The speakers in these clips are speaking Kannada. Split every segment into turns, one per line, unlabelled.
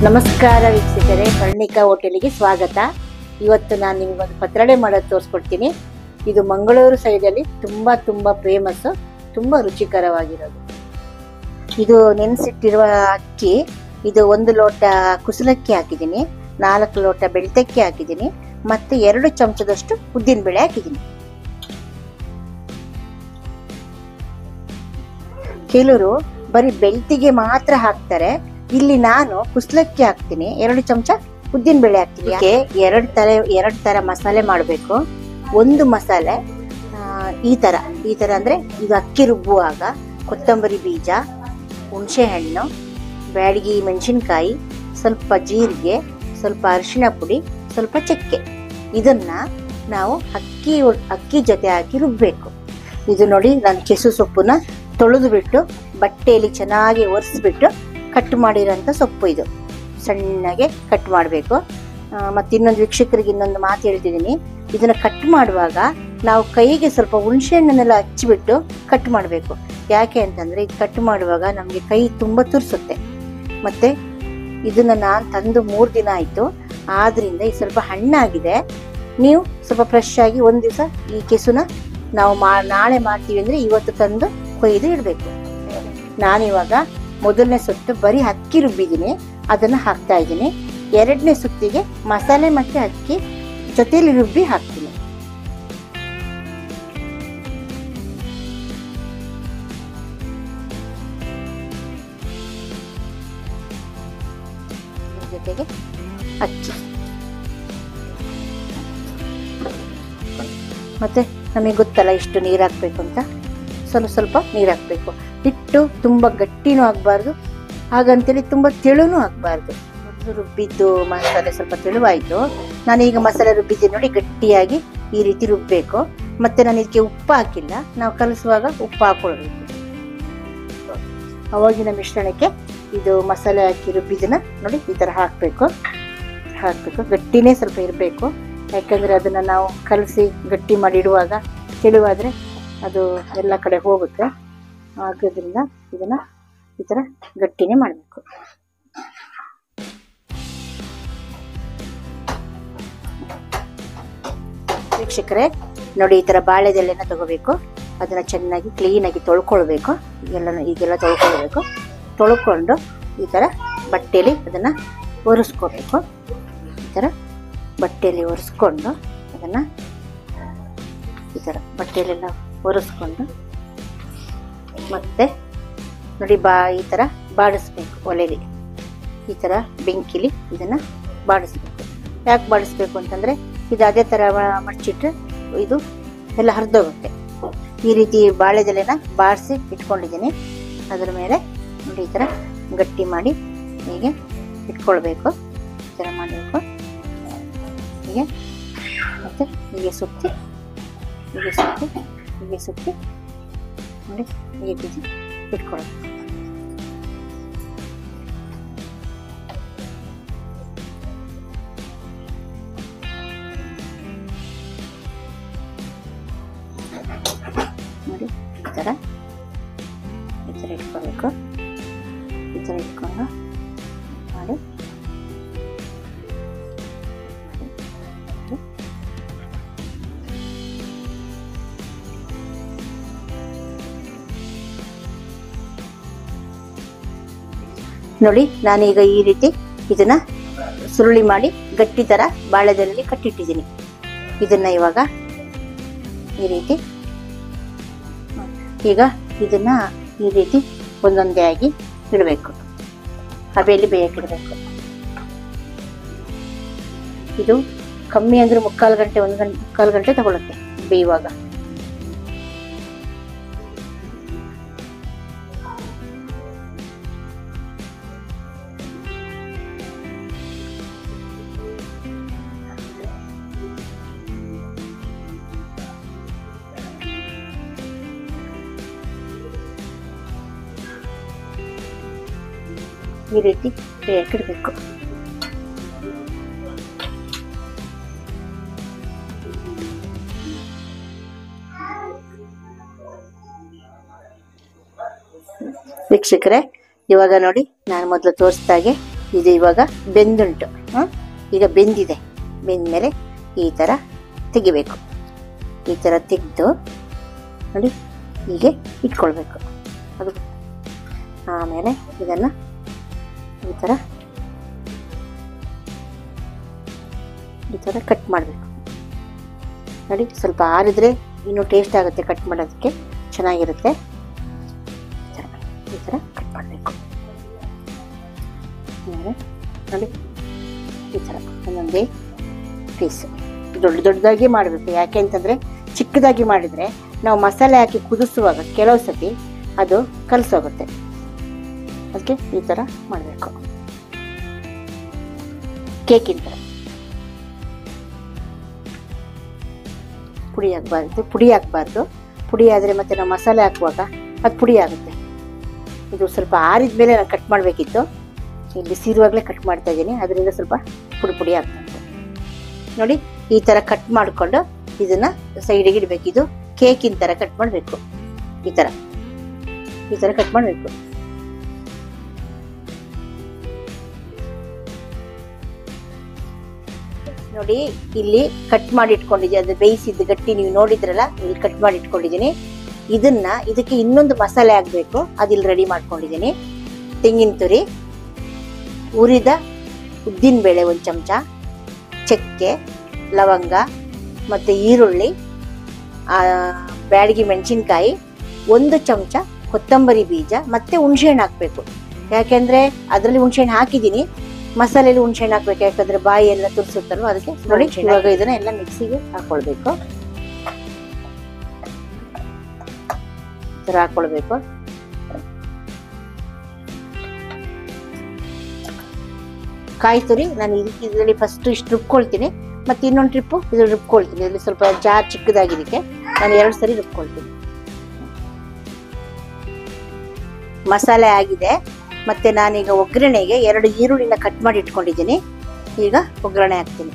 ನಮಸ್ಕಾರ ವೀಕ್ಷಕರೇ, ಕರ್ಣಿಕಾ ಹೋಟೆಲಿಗೆ ಸ್ವಾಗತ. ಇವತ್ತು ನಾನು ನಿಮಗೊಂದು ಪತ್ರೊಡೆ ಮಾಡೋದು ತೋರಿಸ್ಕೊಡ್ತೀನಿ. ಇದು ಮಂಗಳೂರು ಸೈಡಲ್ಲಿ ತುಂಬ ಫೇಮಸ್, ತುಂಬ ರುಚಿಕರವಾಗಿರೋದು. ಇದು ನೆನೆಸಿಟ್ಟಿರುವ ಅಕ್ಕಿ. ಇದು 1 ಲೋಟ ಕುಸಲಕ್ಕಿ ಹಾಕಿದ್ದೀನಿ, 4 ಲೋಟ ಬೆಳ್ತಕ್ಕಿ ಹಾಕಿದ್ದೀನಿ, ಮತ್ತು 2 ಚಮಚದಷ್ಟು ಉದ್ದಿನಬೇಳೆ ಹಾಕಿದ್ದೀನಿ. ಕೆಲವರು ಬರೀ ಬೆಳ್ತಿಗೆ ಮಾತ್ರ ಹಾಕ್ತಾರೆ. ಇಲ್ಲಿ ನಾನು ಕುಸಲಕ್ಕಿ ಹಾಕ್ತೀನಿ, 2 ಚಮಚ ಉದ್ದಿನಬೇಳೆ ಹಾಕ್ತೀನಿ. ಎರಡು ತರ ಮಸಾಲೆ ಮಾಡಬೇಕು. ಒಂದು ಮಸಾಲೆ ಈ ತರ ಅಂದ್ರೆ ಇದು ಅಕ್ಕಿ ರುಬ್ಬುವಾಗ ಕೊತ್ತಂಬರಿ ಬೀಜ, ಹುಣಸೆ ಹಣ್ಣು, ಬ್ಯಾಡಗಿ ಮೆಣಸಿನ್ಕಾಯಿ, ಸ್ವಲ್ಪ ಜೀರಿಗೆ, ಸ್ವಲ್ಪ ಅರಿಶಿಣ ಪುಡಿ, ಸ್ವಲ್ಪ ಚಕ್ಕೆ, ಇದನ್ನ ನಾವು ಅಕ್ಕಿ ಜೊತೆ ಹಾಕಿ ರುಬ್ಬಬೇಕು. ಇದು ನೋಡಿ, ನಾನು ಕೆಸು ಸೊಪ್ಪನ್ನ ತೊಳೆದು ಬಿಟ್ಟು ಬಟ್ಟೆಯಲ್ಲಿ ಚೆನ್ನಾಗಿ ಒರೆಸ್ಬಿಟ್ಟು ಕಟ್ ಮಾಡಿರೋಂಥ ಸೊಪ್ಪು. ಇದು ಸಣ್ಣಗೆ ಕಟ್ ಮಾಡಬೇಕು. ಮತ್ತು ಇನ್ನೊಂದು ವೀಕ್ಷಕರಿಗೆ ಇನ್ನೊಂದು ಮಾತು ಹೇಳ್ತಿದ್ದೀನಿ, ಇದನ್ನು ಕಟ್ ಮಾಡುವಾಗ ನಾವು ಕೈಗೆ ಸ್ವಲ್ಪ ಹುಣಸೆ ಹಣ್ಣನ್ನೆಲ್ಲ ಹಚ್ಚಿಬಿಟ್ಟು ಕಟ್ ಮಾಡಬೇಕು. ಯಾಕೆ ಅಂತಂದರೆ ಇದು ಕಟ್ ಮಾಡುವಾಗ ನಮಗೆ ಕೈ ತುಂಬ ತುರಿಸುತ್ತೆ. ಮತ್ತು ಇದನ್ನು ನಾನು ತಂದು 3 ದಿನ ಆಯಿತು, ಆದ್ದರಿಂದ ಇದು ಸ್ವಲ್ಪ ಹಣ್ಣಾಗಿದೆ. ನೀವು ಸ್ವಲ್ಪ ಫ್ರೆಶ್ ಆಗಿ ಒಂದು ದಿವಸ ಈ ಕೆಸುನ ನಾವು ನಾಳೆ ಮಾಡ್ತೀವಿ ಅಂದರೆ ಇವತ್ತು ತಂದು ಕೊಯ್ದು ಇಡಬೇಕು. ನಾನಿವಾಗ ಮೊದಲನೇ ಸುತ್ತು ಬರೀ ಅಕ್ಕಿ ರುಬ್ಬಿದ್ದೀನಿ, ಅದನ್ನು ಹಾಕ್ತಾ ಇದ್ದೀನಿ. 2ನೇ ಸುತ್ತಿಗೆ ಮಸಾಲೆ ಮತ್ತು ಅಕ್ಕಿ ಜೊತೆಯಲ್ಲಿ ರುಬ್ಬಿ ಹಾಕ್ತೀನಿ. ಜೊತೆಗೆ ಅಕ್ಕಿ ಮತ್ತೆ ನಮಗೆ ಗೊತ್ತಲ್ಲ ಇಷ್ಟು ನೀರು ಹಾಕ್ಬೇಕು ಅಂತ, ಸ್ವಲ್ಪ ನೀರು ಹಾಕಬೇಕು. ಹಿಟ್ಟು ತುಂಬ ಗಟ್ಟಿನೂ ಆಗಬಾರ್ದು, ಹಾಗಂತೇಳಿ ತುಂಬ ತೆಳುನೂ ಆಗಬಾರ್ದು. ಮೊದಲು ರುಬ್ಬಿದ್ದು ಮಸಾಲೆ ಸ್ವಲ್ಪ ತೆಳುವಾಯಿತು. ನಾನೀಗ ಮಸಾಲೆ ರುಬ್ಬಿದ್ದೀನಿ ನೋಡಿ, ಗಟ್ಟಿಯಾಗಿ ಈ ರೀತಿ ರುಬ್ಬಬೇಕು. ಮತ್ತು ನಾನು ಇದಕ್ಕೆ ಉಪ್ಪು ಹಾಕಿಲ್ಲ, ನಾವು ಕಲಿಸುವಾಗ ಉಪ್ಪು ಹಾಕೊಳ್ಬೇಕು. ಅವಾಗಿನ ಮಿಶ್ರಣಕ್ಕೆ ಇದು ಮಸಾಲೆ ಹಾಕಿ ರುಬ್ಬಿದ್ದನ್ನ ನೋಡಿ ಈ ಥರ ಹಾಕಬೇಕು. ಗಟ್ಟಿನೇ ಸ್ವಲ್ಪ ಇರಬೇಕು, ಯಾಕಂದರೆ ಅದನ್ನು ನಾವು ಕಲಸಿ ಗಟ್ಟಿ ಮಾಡಿ ಇಡುವಾಗ ತೆಳುವಾದರೆ ಅದು ಎಲ್ಲ ಕಡೆ ಹೋಗುತ್ತೆ. ಆಗೋದ್ರಿಂದ ಇದನ್ನು ಈ ಥರ ಗಟ್ಟಿನೇ ಮಾಡಬೇಕು. ವೀಕ್ಷಕರೇ ನೋಡಿ, ಈ ಥರ ಬಾಳೆದೆಲೆನ ತಗೋಬೇಕು. ಅದನ್ನು ಚೆನ್ನಾಗಿ ಕ್ಲೀನಾಗಿ ತೊಳ್ಕೊಳ್ಬೇಕು. ಈಗೆಲ್ಲ ತೊಳ್ಕೊಂಡು ಈ ಥರ ಬಟ್ಟೆಯಲ್ಲಿ ಅದನ್ನು ಒರೆಸ್ಕೋಬೇಕು. ಈ ಥರ ಬಟ್ಟೆಯಲ್ಲಿ ಒರೆಸ್ಕೊಂಡು ಅದನ್ನು ಈ ಥರ ಬಟ್ಟೆಯಲ್ಲೆಲ್ಲ ಒರೆಸ್ಕೊಂಡು ಮತ್ತೆ ನೋಡಿ ಈ ಥರ ಬಾಡಿಸ್ಬೇಕು. ಒಲೆಯಲ್ಲಿ ಈ ಥರ ಬೆಂಕಿಲಿ ಇದನ್ನು ಬಾಡಿಸ್ಬೇಕು. ಯಾಕೆ ಬಾಡಿಸ್ಬೇಕು ಅಂತಂದರೆ ಇದು ಅದೇ ಥರ ಮಡಚಿಟ್ರೆ ಇದು ಎಲ್ಲ ಹರಿದೋಗುತ್ತೆ. ಈ ರೀತಿ ಬಾಳೆದೆಲೆನ ಬಾಡಿಸಿ ಇಟ್ಕೊಂಡಿದ್ದೀನಿ. ಅದರ ಮೇಲೆ ನೋಡಿ ಈ ಥರ ಗಟ್ಟಿ ಮಾಡಿ ಹೀಗೆ ಇಟ್ಕೊಳ್ಬೇಕು. ಈ ಥರ ಮಾಡಬೇಕು. ಹೀಗೆ ಮತ್ತು ಹೀಗೆ ಸುತ್ತಿ ನೋಡಿ ಹೀಗೆ ಬಿಸಿ ಇಟ್ಕೊಳ್ಬೇಕು. ನೋಡಿ ಈ ಥರ ಇಟ್ಕೊಳ್ಬೇಕು. ಈ ಥರ ಇಟ್ಕೊಂಡು ಮಾಡಿ ನೋಡಿ, ನಾನೀಗ ಈ ರೀತಿ ಇದನ್ನ ಸುರುಳಿ ಮಾಡಿ ಗಟ್ಟಿ ತರ ಬಾಳೆದೆಲೆಯಲ್ಲಿ ಕಟ್ಟಿಟ್ಟಿದ್ದೀನಿ. ಇದನ್ನ ಇವಾಗ ಈ ರೀತಿ ಇದನ್ನ ಈ ರೀತಿ ಒಂದೊಂದೇ ಆಗಿ ಇಡಬೇಕು. ಹಬೆಯಲ್ಲಿ ಬೇಯಕ್ಕಿಡಬೇಕು. ಇದು ಕಮ್ಮಿ ಅಂದ್ರೆ 3/4 ಗಂಟೆ 1 ಗಂಟೆ ತಗೊಳುತ್ತೆ ಬೇಯುವಾಗ. ಈ ರೀತಿ ಬೇಯಕ್ಕಿಡಬೇಕು. ವೀಕ್ಷಕರೇ, ಇವಾಗ ನೋಡಿ ನಾನು ಮೊದಲು ತೋರಿಸಿದಾಗೆ ಇದು ಇವಾಗ ಬೆಂದುಂಟು. ಈಗ ಬೆಂದಿದೆ. ಬೆಂದ್ಮೇಲೆ ಈ ಥರ ತೆಗಿಬೇಕು. ಈ ಥರ ತೆಗೆದು ನೋಡಿ ಹೀಗೆ ಇಟ್ಕೊಳ್ಬೇಕು. ಅದು ಆಮೇಲೆ ಇದನ್ನು ಈ ಥರ ಕಟ್ ಮಾಡಬೇಕು. ನೋಡಿ ಸ್ವಲ್ಪ ಆರಿದ್ರೆ ಇನ್ನೂ ಟೇಸ್ಟ್ ಆಗುತ್ತೆ, ಕಟ್ ಮಾಡೋದಕ್ಕೆ ಚೆನ್ನಾಗಿರುತ್ತೆ. ಈ ಥರ ಕಟ್ ಮಾಡಬೇಕು. ನೋಡಿ ಈ ಥರ ಒಂದೊಂದೇ ಪೀಸ್ ದೊಡ್ಡದಾಗಿ ಮಾಡಬೇಕು. ಯಾಕೆ ಅಂತಂದರೆ ಚಿಕ್ಕದಾಗಿ ಮಾಡಿದರೆ ನಾವು ಮಸಾಲೆ ಹಾಕಿ ಕುದಿಸುವಾಗ ಕೆಲವು ಸತಿ ಅದು ಕಲಸೋಗುತ್ತೆ. ಅದಕ್ಕೆ ಈ ಥರ ಮಾಡಬೇಕು. ಕೇಕಿನ ಥರ ಪುಡಿ ಹಾಕಬಾರ್ದು. ಪುಡಿ ಆದರೆ ಮತ್ತೆ ನಾವು ಮಸಾಲೆ ಹಾಕುವಾಗ ಅದು ಪುಡಿ ಆಗುತ್ತೆ. ಇದು ಸ್ವಲ್ಪ ಆರಿದ ಮೇಲೆ ನಾನು ಕಟ್ ಮಾಡಬೇಕಿತ್ತು. ಇಲ್ಲಿ ಬಿಸಿರುವಾಗಲೇ ಕಟ್ ಮಾಡ್ತಾ ಇದ್ದೀನಿ, ಅದರಿಂದ ಸ್ವಲ್ಪ ಪುಡಿ ಆಗ್ತದೆ. ನೋಡಿ ಈ ಥರ ಕಟ್ ಮಾಡಿಕೊಂಡು ಇದನ್ನು ಸೈಡಿಗೆ ಇಡಬೇಕು. ಇದು ಕೇಕಿನ ಥರ ಕಟ್ ಮಾಡಬೇಕು. ಈ ಥರ ಕಟ್ ಮಾಡಬೇಕು. ನೋಡಿ ಇಲ್ಲಿ ಕಟ್ ಮಾಡಿ ಇಟ್ಕೊಂಡಿದ್ದೀನಿ. ಅದು ಬೇಯಿಸಿದ್ದು ಗಟ್ಟಿ ನೀವು ನೋಡಿದ್ರಲ್ಲ, ಇಲ್ಲಿ ಕಟ್ ಮಾಡಿ ಇಟ್ಕೊಂಡಿದ್ದೀನಿ. ಇದಕ್ಕೆ ಇನ್ನೊಂದು ಮಸಾಲೆ ಆಗಬೇಕು. ಅದಿಲ್ಲಿ ರೆಡಿ ಮಾಡ್ಕೊಂಡಿದ್ದೀನಿ. ತೆಂಗಿನ ತುರಿ, ಹುರಿದ ಉದ್ದಿನ ಬೇಳೆ 1 ಚಮಚ, ಚಕ್ಕೆ, ಲವಂಗ ಮತ್ತು ಈರುಳ್ಳಿ, ಬ್ಯಾಡಗಿ ಮೆಣಸಿನ್ಕಾಯಿ, 1 ಚಮಚ ಕೊತ್ತಂಬರಿ ಬೀಜ ಮತ್ತು ಹುಣಸೆಹಣ್ಣು ಹಾಕಬೇಕು. ಯಾಕೆಂದರೆ ಅದರಲ್ಲಿ ಹುಣಸೆಹಣ್ಣು ಹಾಕಿದ್ದೀನಿ, ಮಸಾಲೆಯಲ್ಲಿ ಹುಣಸೆಹಣ್ಣು ಹಾಕ್ಬೇಕು. ಯಾಕಂದರೆ ಬಾಯಿ ಎಲ್ಲ ತುರಿಸುತ್ತಲ್ವ, ಅದಕ್ಕೆ ನೋಡಿ ಇವಾಗ ಇದನ್ನ ಎಲ್ಲ ಮಿಕ್ಸಿಗೆ ಹಾಕೊಳ್ಬೇಕು. ಈ ಥರ ಹಾಕೊಳ್ಬೇಕು. ಕಾಯಿ ತುರಿ ನಾನು ಇದರಲ್ಲಿ ಫಸ್ಟ್ ಇಷ್ಟು ರುಬ್ಕೊಳ್ತೀನಿ, ಮತ್ತು ಇನ್ನೊಂದು ಟ್ರಿಪ್ಪು ಇದು ರುಬ್ಕೊಳ್ತೀನಿ. ಇದರಲ್ಲಿ ಸ್ವಲ್ಪ ಜಾರ್ ಚಿಕ್ಕದಾಗಿದ್ದಕ್ಕೆ ನಾನು 2 ಸರಿ ರುಬ್ಕೊಳ್ತೀನಿ. ಮಸಾಲೆ ಆಗಿದೆ. ಮತ್ತು ನಾನೀಗ ಒಗ್ಗರಣೆಗೆ 2 ಈರುಳ್ಳಿನ ಕಟ್ ಮಾಡಿ ಇಟ್ಕೊಂಡಿದ್ದೀನಿ. ಈಗ ಒಗ್ಗರಣೆ ಹಾಕ್ತೀನಿ.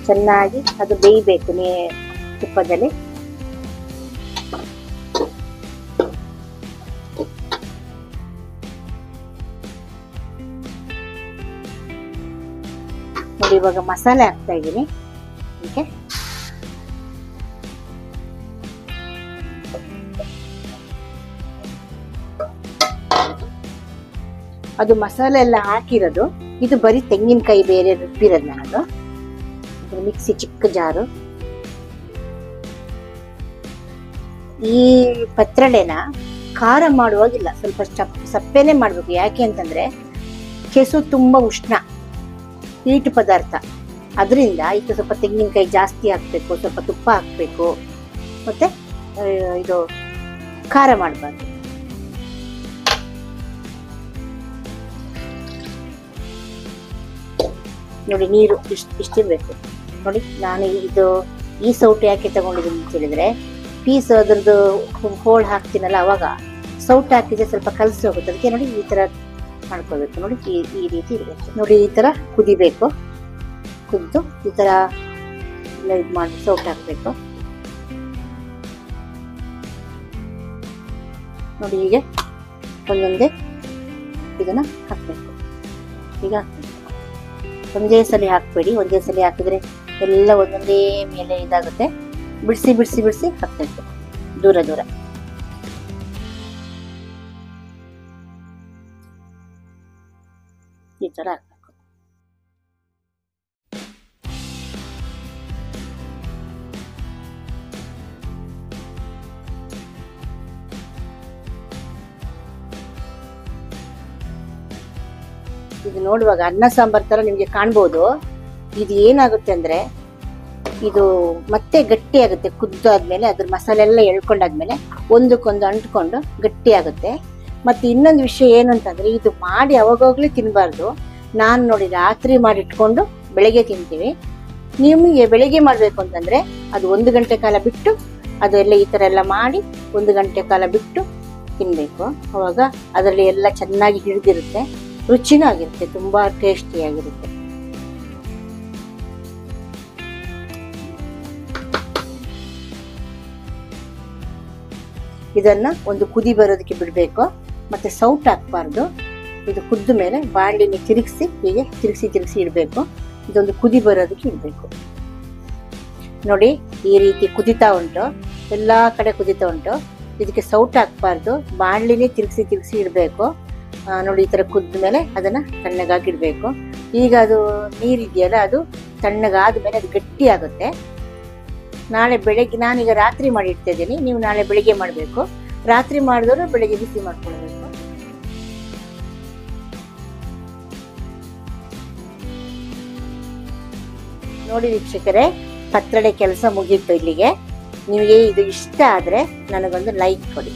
ಚೆನ್ನಾಗಿ ಅದು ಬೇಯಬೇಕು ತುಪ್ಪದಲ್ಲಿ. ನೋಡಿ ಇವಾಗ ಮಸಾಲೆ ಹಾಕ್ತಾ ಇದ್ದೀನಿ. ಓಕೆ, ಅದು ಮಸಾಲೆ ಎಲ್ಲ ಹಾಕಿರೋದು. ಇದು ಬರೀ ತೆಂಗಿನಕಾಯಿ ಬೇರೆ ರುಬ್ಬಿರೋದು ನನ್ನದು. ಮಿಕ್ಸಿ ಚಿಕ್ಕ ಜಾರು. ಈ ಪತ್ರೊಡೆನ ಖಾರ ಮಾಡುವಾಗಿಲ್ಲ, ಸ್ವಲ್ಪ ಸಪ್ಪೆನೆ ಮಾಡಬೇಕು. ಯಾಕೆ ಅಂತಂದ್ರೆ ಕೆಸು ತುಂಬಾ ಉಷ್ಣ, ಹೀಟ್ ಪದಾರ್ಥ. ಅದರಿಂದ ಈಗ ಸ್ವಲ್ಪ ತೆಂಗಿನಕಾಯಿ ಜಾಸ್ತಿ ಹಾಕ್ಬೇಕು, ಸ್ವಲ್ಪ ತುಪ್ಪ ಹಾಕ್ಬೇಕು, ಮತ್ತೆ ಇದು ಖಾರ ಮಾಡಬಾರ್ದು. ನೋಡಿ ನೀರು ಇಷ್ಟಿರ್ಬೇಕು. ನೋಡಿ ನಾನು ಈ ಸೌಟು ಯಾಕೆ ತಗೊಂಡಿದ್ದೀನಿ ಅಂತ ಹೇಳಿದ್ರೆ, ಪೀಸ್ ಅದ್ರದ್ದು ಹೋಳು ಹಾಕ್ತೀನಲ್ಲ, ಅವಾಗ ಸೌಟು ಹಾಕಿದ್ರೆ ಸ್ವಲ್ಪ ಕಲಸಿ ಹೋಗುತ್ತೆ. ಅದಕ್ಕೆ ನೋಡಿ ಈ ತರ ಮಾಡ್ಕೊಳ್ಬೇಕು. ನೋಡಿ ಈ ರೀತಿ ಇರಬೇಕು. ನೋಡಿ ಈ ತರ ಕುದಿಬೇಕು. ಕುದ್ದು ಈ ತರ ಎಲ್ಲ ಇದು ಮಾಡಿ ಸೌಟು ಹಾಕ್ಬೇಕು. ನೋಡಿ ಹೀಗೆ ಒಂದೊಂದೇ ಇದನ್ನ ಹಾಕ್ಬೇಕು. ಈಗ ಒಂದೇ ಸಲ ಹಾಕ್ಬೇಡಿ. ಒಂದೇ ಸಲ ಹಾಕಿದ್ರೆ ಎಲ್ಲ ಒಂದೊಂದೇ ಮೇಲೆ ಇದಾಗುತ್ತೆ. ಬಿಡಿಸಿ ಬಿಡಿಸಿ ಬಿಡಿಸಿ ಹಾಕ್ಬೇಕು, ದೂರ ದೂರ. ಈ ತರ ಹಾಕ್ಬೇಕು. ಇದು ನೋಡುವಾಗ ಅನ್ನ ಸಾಂಬಾರ್ ತರ ನಿಮ್ಗೆ ಕಾಣ್ಬೋದು. ಇದು ಏನಾಗುತ್ತೆ ಅಂದ್ರೆ ಇದು ಮತ್ತೆ ಗಟ್ಟಿ ಆಗುತ್ತೆ. ಕುದ್ದಾದ್ಮೇಲೆ ಅದ್ರ ಮಸಾಲೆ ಎಲ್ಲ ಎಳ್ಕೊಂಡಾದ್ಮೇಲೆ ಒಂದಕ್ಕೊಂದು ಅಂಟ್ಕೊಂಡು ಗಟ್ಟಿ ಆಗುತ್ತೆ. ಮತ್ತೆ ಇನ್ನೊಂದು ವಿಷಯ ಏನು ಅಂತಂದ್ರೆ ಇದು ಮಾಡಿ ಅವಾಗವಾಗ್ಲೇ ತಿನ್ಬಾರ್ದು. ನಾನು ನೋಡಿ ರಾತ್ರಿ ಮಾಡಿ ಇಟ್ಕೊಂಡು ಬೆಳಗ್ಗೆ ತಿಂತೀವಿ. ನಿಮಗೆ ಬೆಳಿಗ್ಗೆ ಮಾಡ್ಬೇಕು ಅಂತಂದ್ರೆ ಅದು 1 ಗಂಟೆ ಕಾಲ ಬಿಟ್ಟು ಅದು ಎಲ್ಲ ಈ ತರ ಎಲ್ಲ ಮಾಡಿ 1 ಗಂಟೆ ಕಾಲ ಬಿಟ್ಟು ತಿನ್ಬೇಕು. ಅವಾಗ ಅದರಲ್ಲಿ ಎಲ್ಲ ಚೆನ್ನಾಗಿ ಹಿಡಿದಿರುತ್ತೆ, ರುಚಿನೂ ಆಗಿರುತ್ತೆ, ತುಂಬಾ ಟೇಸ್ಟಿಯಾಗಿರುತ್ತೆ. ಇದನ್ನ ಒಂದು ಕುದಿ ಬರೋದಕ್ಕೆ ಬಿಡ್ಬೇಕು. ಮತ್ತೆ ಸೌಟ್ ಹಾಕ್ಬಾರ್ದು. ಇದು ಕುದ್ದ ಮೇಲೆ ಬಾಣಲಿನ ತಿರುಗಿಸಿ ಹೀಗೆ ತಿರುಗಿಸಿ ಇಡಬೇಕು. ಇದೊಂದು ಕುದಿ ಬರೋದಕ್ಕೆ ಇಡಬೇಕು. ನೋಡಿ ಈ ರೀತಿ ಕುದಿತಾ ಉಂಟು, ಎಲ್ಲಾ ಕಡೆ ಕುದಿತಾ ಉಂಟು. ಇದಕ್ಕೆ ಸೌಟ್ ಹಾಕ್ಬಾರ್ದು, ಬಾಣಲಿನೇ ತಿರುಗಿಸಿ ಇಡಬೇಕು. ನೋಡಿ ಈ ತರ ಕುದ್ದ ಮೇಲೆ ಅದನ್ನ ತಣ್ಣಗಾಗಿ ಇಡಬೇಕು. ಈಗ ಅದು ನೀರಿದೆಯಲ್ಲ ಅದು ತಣ್ಣಗಾದ ಮೇಲೆ ಅದು ಗಟ್ಟಿ ಆಗುತ್ತೆ. ನಾಳೆ ಬೆಳಗ್ಗೆ, ನಾನೀಗ ರಾತ್ರಿ ಮಾಡಿ ಇಡ್ತಾ ಇದ್ದೀನಿ, ನೀವು ನಾಳೆ ಬೆಳಿಗ್ಗೆ ಮಾಡಬೇಕು. ರಾತ್ರಿ ಮಾಡಿದವರು ಬೆಳಿಗ್ಗೆ ಬಿಸಿ ಮಾಡ್ಕೊಳ್ಬೇಕು. ನೋಡಿ ವೀಕ್ಷಕರೇ, ಪತ್ರೊಡೆ ಕೆಲಸ ಮುಗೀತು ಇಲ್ಲಿಗೆ. ನಿಮಗೆ ಇದು ಇಷ್ಟ ಆದ್ರೆ ನನಗೊಂದು ಲೈಕ್ ಕೊಡಿ.